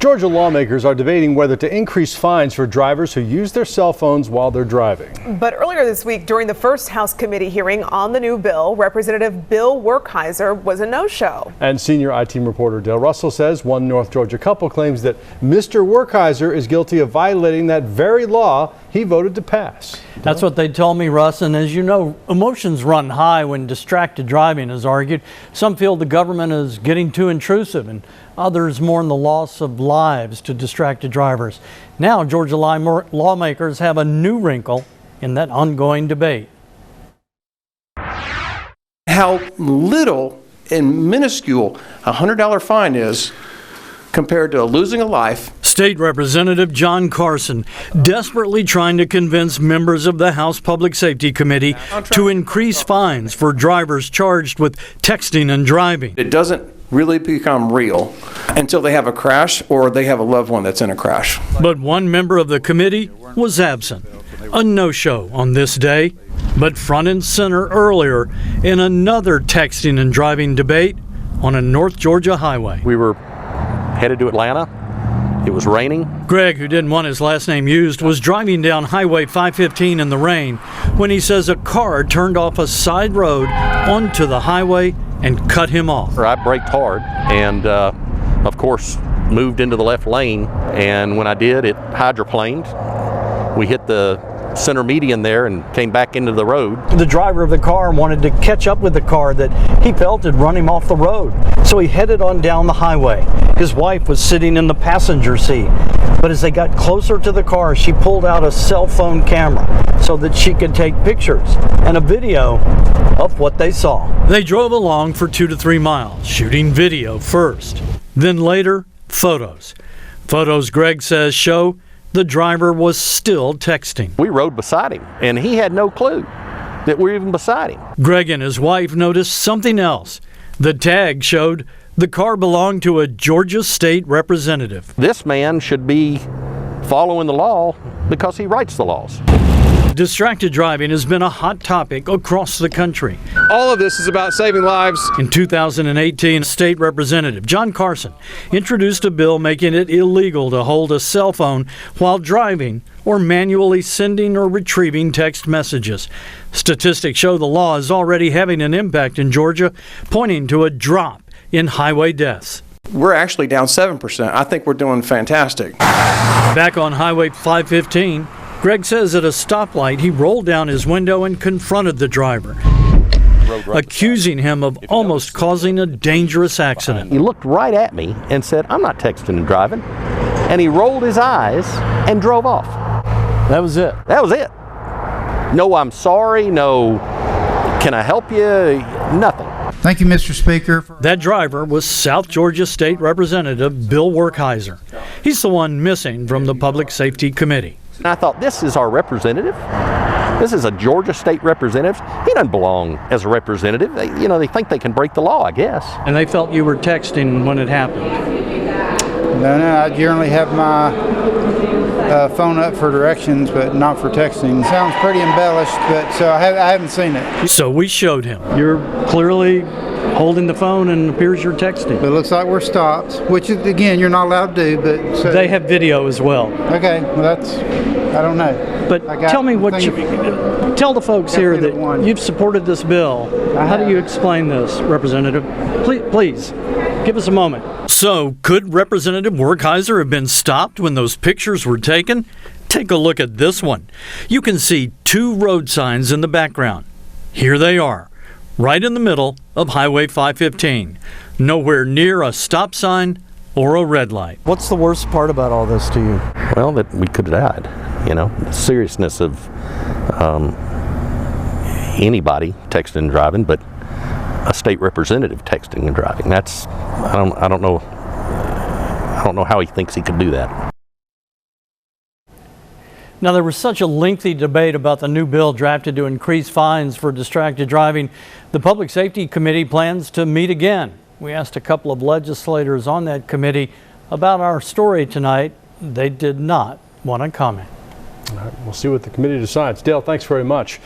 Georgia lawmakers are debating whether to increase fines for drivers who use their cell phones while they're driving. But earlier this week, during the first House committee hearing on the new bill, Representative Bill Werkheiser was a no-show. And senior I-Team reporter Dale Russell says one North Georgia couple claims that Mr. Werkheiser is guilty of violating that very law he voted to pass. That's what they told me, Russ. And as you know, emotions run high when distracted driving is argued. Some feel the government is getting too intrusive, and others mourn the loss of lives to distracted drivers. Now, Georgia lawmakers have a new wrinkle in that ongoing debate. How little and minuscule a $100 fine is compared to losing a life. State Representative John Carson desperately trying to convince members of the House Public Safety Committee to increase fines for drivers charged with texting and driving. It doesn't really become real until they have a crash or they have a loved one that's in a crash. But one member of the committee was absent, a no-show on this day, but front and center earlier in another texting and driving debate on a North Georgia highway. We were headed to Atlanta. It was raining. Greg, who didn't want his last name used, was driving down Highway 515 in the rain when he says a car turned off a side road onto the highway and cut him off. I braked hard and, of course, moved into the left lane. And when I did, it hydroplaned. We hit the center median there and came back into the road. The driver of the car wanted to catch up with the car that he felt had run him off the road. So he headed on down the highway. His wife was sitting in the passenger seat. But as they got closer to the car, she pulled out a cell phone camera so that she could take pictures and a video of what they saw. They drove along for 2 to 3 miles, shooting video first. Then later, photos. Photos, Greg says, show the driver was still texting. We rode beside him, and he had no clue that we were even beside him. Greg and his wife noticed something else. The tag showed the car belonged to a Georgia state representative. This man should be following the law because he writes the laws. Distracted driving has been a hot topic across the country. All of this is about saving lives. In 2018, State Representative John Carson introduced a bill making it illegal to hold a cell phone while driving or manually sending or retrieving text messages. Statistics show the law is already having an impact in Georgia, pointing to a drop in highway deaths. We're actually down 7%. I think we're doing fantastic. Back on Highway 515, Greg says at a stoplight he rolled down his window and confronted the driver, accusing him of almost causing a dangerous accident. He looked right at me and said, "I'm not texting and driving." And he rolled his eyes and drove off. That was it. That was it. No, I'm sorry. No, can I help you? Nothing. Thank you, Mr. Speaker. That driver was South Georgia State Representative Bill Werkheiser. He's the one missing from the Public Safety Committee. And I thought, this is our representative. This is a Georgia state representative. He doesn't belong as a representative. They think they can break the law, I guess. And they felt you were texting when it happened. No, I generally have my phone up for directions, but not for texting. Sounds pretty embellished, but so I haven't seen it. So we showed him. You're clearly holding the phone and it appears you're texting. But it looks like we're stopped, which is, again, you're not allowed to do, but... So, they have video as well. Okay, well that's, I don't know. But tell me tell the folks here that you've supported this bill. How do you explain this, Representative? Please, give us a moment. So, could Representative Werkheiser have been stopped when those pictures were taken? Take a look at this one. You can see 2 road signs in the background. Here they are, right in the middle of Highway 515. Nowhere near a stop sign or a red light. What's the worst part about all this to you? Well, that we could have died. The seriousness of anybody texting and driving, but a state representative texting and driving. That's, I don't know how he thinks he could do that. Now, there was such a lengthy debate about the new bill drafted to increase fines for distracted driving. The Public Safety Committee plans to meet again. We asked a couple of legislators on that committee about our story tonight. They did not want to comment. All right, we'll see what the committee decides. Dale, thanks very much.